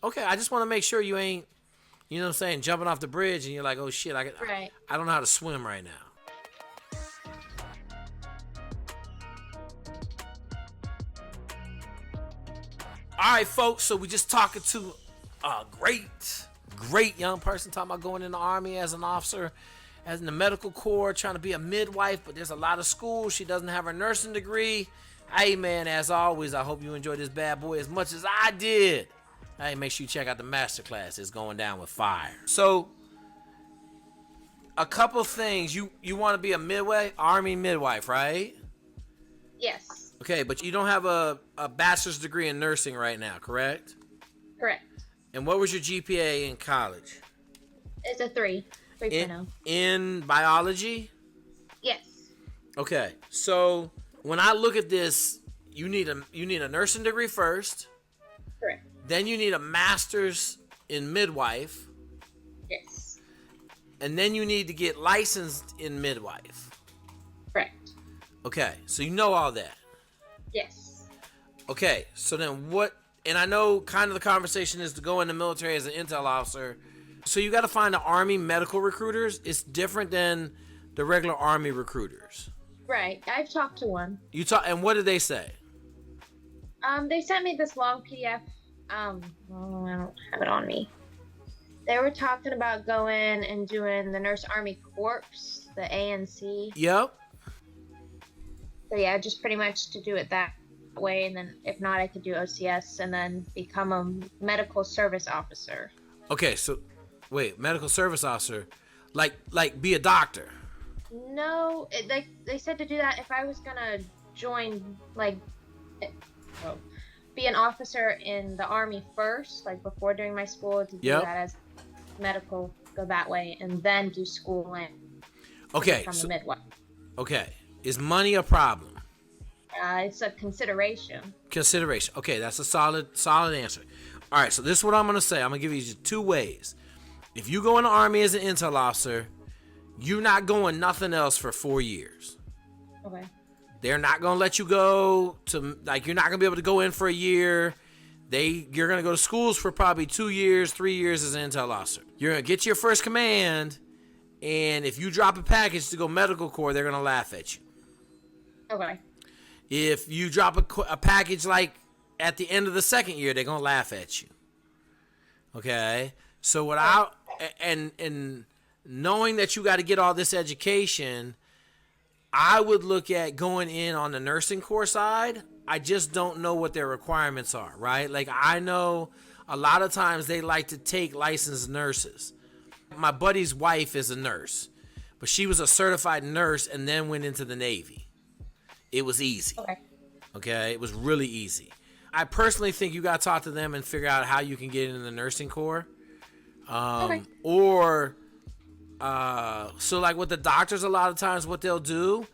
Okay, I just want to make sure you ain't, you know what I'm saying, jumping off the bridge and you're like, oh shit, Right. I don't know how to swim right now. All right, folks. So we just talking to a great young person talking about going in the army as an officer, as in the medical corps, trying to be a midwife. But there's a lot of schools. She doesn't have her nursing degree. Hey, man, as always, I hope you enjoyed this bad boy as much as I did. Hey, make sure you check out the Masterclass. It's going down with fire. So, a couple things. You want to be a midwife, army midwife, right? Yes. Okay, but you don't have a bachelor's degree in nursing right now, correct? Correct. And what was your GPA in college? It's a 3. 3.0. In biology? Yes. Okay, so when I look at this, you need a nursing degree first. Correct. Then you need a master's in midwife. Yes. And then you need to get licensed in midwife. Correct. Okay, so you know all that. Yes. Okay, so then what? And I know kind of the conversation is to go in the military as an intel officer. So you got to find the Army medical recruiters. It's different than the regular Army recruiters. Right. I've talked to one. You talk, and what did they say? They sent me this long PDF. Well, I don't have it on me. They were talking about going and doing the Nurse Army Corps, the ANC. Yep. So yeah, just pretty much to do it that way, and then if not, I could do OCS and then become a medical service officer. Okay, so wait, medical service officer, like be a doctor. No, they said to do that if I was gonna join, like, be an officer in the Army first, like before doing my school, to do Yep. that as medical, go that way, and then do schooling. Okay, Become so, a midwife. okay, is money a problem? It's a consideration. Consideration. Okay, that's a solid answer. All right, so this is what I'm gonna say. I'm gonna give you just two ways. If you go in the Army as an intel officer, you're not going nothing else for 4 years. Okay. They're not gonna let you go to, like, you're not gonna be able to go in for a year. You're gonna go to schools for probably 2 years, 3 years as an intel officer. You're gonna get your first command, and if you drop a package to go medical corps, they're gonna laugh at you. Okay. If you drop a package like at the end of the second year, they're gonna laugh at you. Okay, so and knowing that you got to get all this education, I would look at going in on the nursing corps side. I just don't know what their requirements are, right? Like, I know a lot of times they like to take licensed nurses. My buddy's wife is a nurse, but she was a certified nurse and then went into the Navy. It was easy. Okay, it was really easy. I personally think you got to talk to them and figure out how you can get into the nursing corps. Or, so like with the doctors, a lot of times what they'll do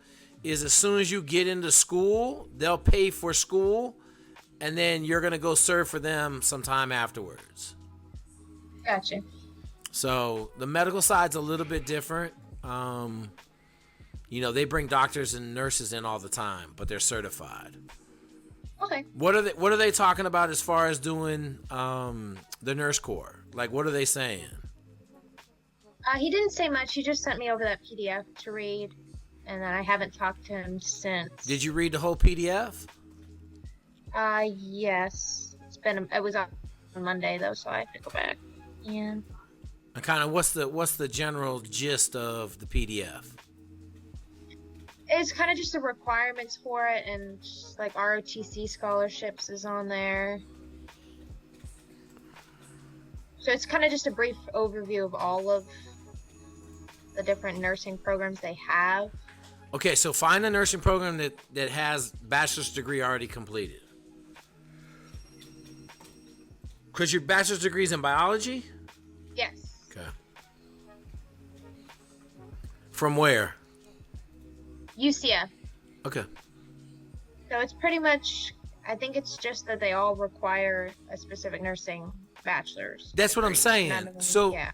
is as soon as you get into school, they'll pay for school, and then you're going to go serve for them sometime afterwards. Gotcha. So the medical side's a little bit different. You know, they bring doctors and nurses in all the time, but they're certified. Okay. What are they talking about as far as doing the nurse corps? Like, what are they saying? He didn't say much. He just sent me over that PDF to read, and then I haven't talked to him since. Did you read the whole PDF? Yes. It was on Monday though, so I have to go back. Yeah. And kind of what's the general gist of the PDF? It's kind of just the requirements for it, and just, like, ROTC scholarships is on there. So it's kind of just a brief overview of all of the different nursing programs they have. Okay, so find a nursing program that has bachelor's degree already completed. Because your bachelor's degree is in biology? Yes. Okay. From where? UCF. Okay. So it's pretty much, I think it's just that they all require a specific nursing bachelor's. That's what I'm saying. Yeah.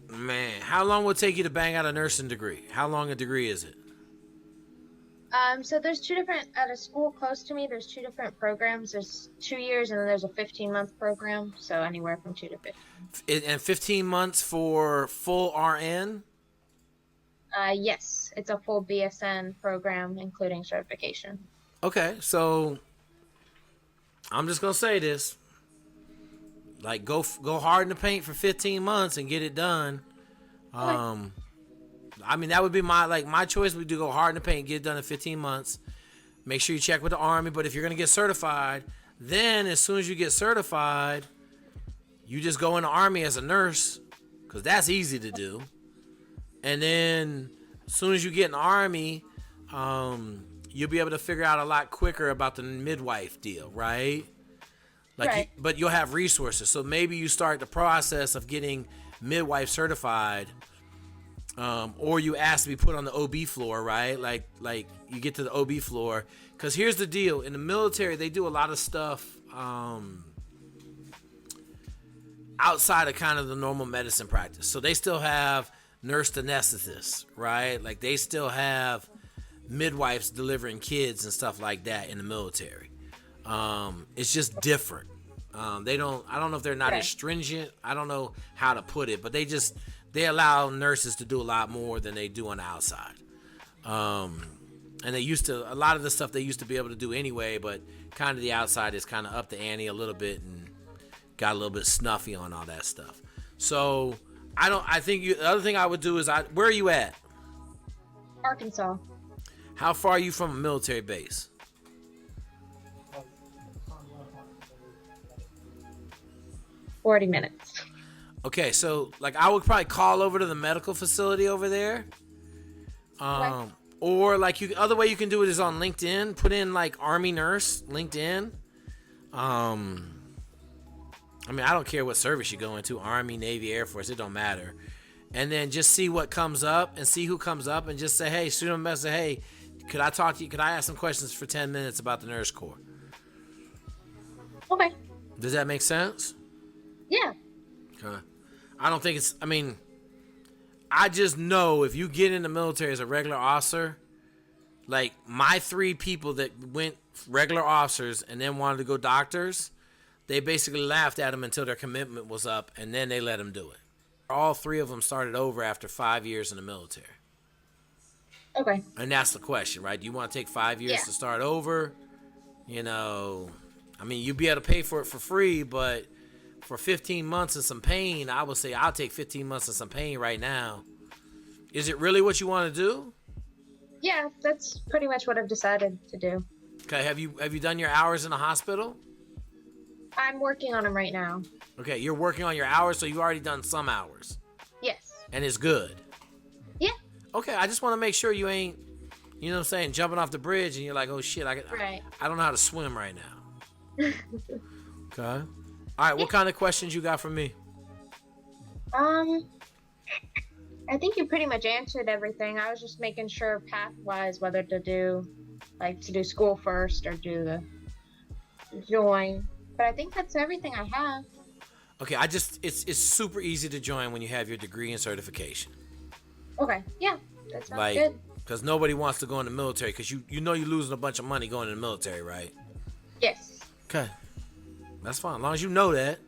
Man, how long will it take you to bang out a nursing degree? How long a degree is it? So there's two different at a school close to me. There's two different programs. There's 2 years, and then there's a 15-month program. So anywhere from 2 to 15. And 15 months for full RN? Yes, it's a full BSN program, including certification. Okay, so I'm just gonna say this: like, go hard in the paint for 15 months and get it done. Okay. I mean, that would be my choice would be to go hard in the paint, get it done in 15 months. Make sure you check with the Army. But if you're gonna get certified, then as soon as you get certified, you just go in the Army as a nurse, because that's easy to do. And then as soon as you get in the Army, you'll be able to figure out a lot quicker about the midwife deal, right? Like, right. But you'll have resources. So maybe you start the process of getting midwife certified, or you ask to be put on the OB floor, right? Like you get to the OB floor. Because here's the deal. In the military, they do a lot of stuff outside of kind of the normal medicine practice. So they still have nurse anesthetists, right? Like, they still have midwives delivering kids and stuff like that in the military. It's just different. I don't know if they're not as stringent. I don't know how to put it, but they allow nurses to do a lot more than they do on the outside. And a lot of the stuff they used to be able to do anyway, but kind of the outside is kind of up the ante a little bit and got a little bit snuffy on all that stuff. So the other thing I would do is where are you at? Arkansas. How far are you from a military base? 40 minutes. Okay, so like I would probably call over to the medical facility over there. Or like other way you can do it is on LinkedIn. Put in like Army nurse, LinkedIn. I mean, I don't care what service you go into, Army, Navy, Air Force, it don't matter. And then just see what comes up and see who comes up and just say, hey, shoot them a message, hey, could I talk to you? Could I ask some questions for 10 minutes about the nurse corps? Okay. Does that make sense? Yeah. Okay. I just know if you get in the military as a regular officer, like my 3 people that went regular officers and then wanted to go doctors, they basically laughed at them until their commitment was up, and then they let them do it. All 3 of them started over after 5 years in the military. Okay. And that's the question, right? Do you want to take 5 years to start over? You know, I mean, you'd be able to pay for it for free, but for 15 months and some pain, I would say I'll take 15 months and some pain right now. Is it really what you want to do? Yeah, that's pretty much what I've decided to do. Okay, have you done your hours in the hospital? I'm working on them right now. Okay, you're working on your hours, so you've already done some hours. Yes. And it's good. Yeah. Okay, I just want to make sure you ain't, you know what I'm saying, jumping off the bridge and you're like, oh shit, I don't know how to swim right now. Okay. All right, what kind of questions you got for me? I think you pretty much answered everything. I was just making sure path-wise whether to do school first or do the join. But I think that's everything I have. Okay, it's super easy to join when you have your degree and certification. Okay, yeah, that sounds good. Because nobody wants to go in the military because you know you're losing a bunch of money going in the military, right? Yes. Okay, that's fine. As long as you know that.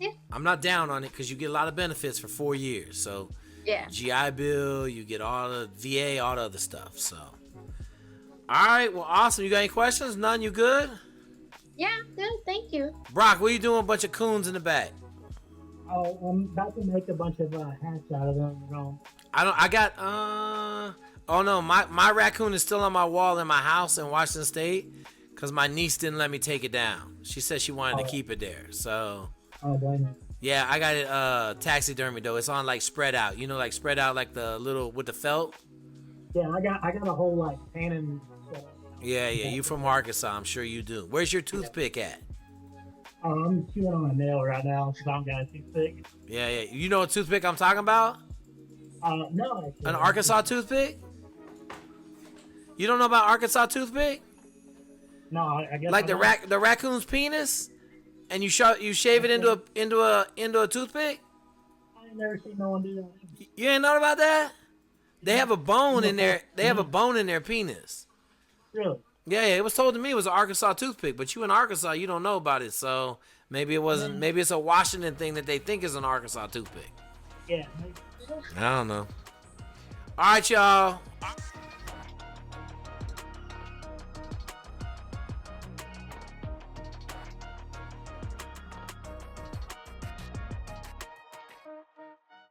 Yeah. I'm not down on it because you get a lot of benefits for 4 years. So yeah, GI Bill, you get all the VA, all the other stuff. So, all right, well, awesome. You got any questions? None? You good? Yeah, good. Thank you. Brock, what are you doing? A bunch of coons in the back. Oh, I'm about to make a bunch of hats out of them. Oh no, my raccoon is still on my wall in my house in Washington State because my niece didn't let me take it down. She said she wanted to keep it there. So. Oh, blame it. Yeah, I got it taxidermy though. It's on like spread out. You know, like spread out like the little with the felt. Yeah, I got a whole like tannin. Yeah. You from Arkansas? I'm sure you do. Where's your toothpick at? I'm chewing on a nail right now because I don't got a toothpick. Yeah. You know what toothpick I'm talking about? No. Actually. An Arkansas toothpick? You don't know about Arkansas toothpick? No, I guess like the raccoon's penis, and you shave it into a toothpick. I ain't never seen no one do that. You ain't know about that? They have a bone in their. They have a bone in their penis. Really? Yeah, it was told to me it was an Arkansas toothpick, but you in Arkansas, you don't know about it, so maybe it wasn't. Maybe it's a Washington thing that they think is an Arkansas toothpick. Yeah. I don't know. All right, y'all.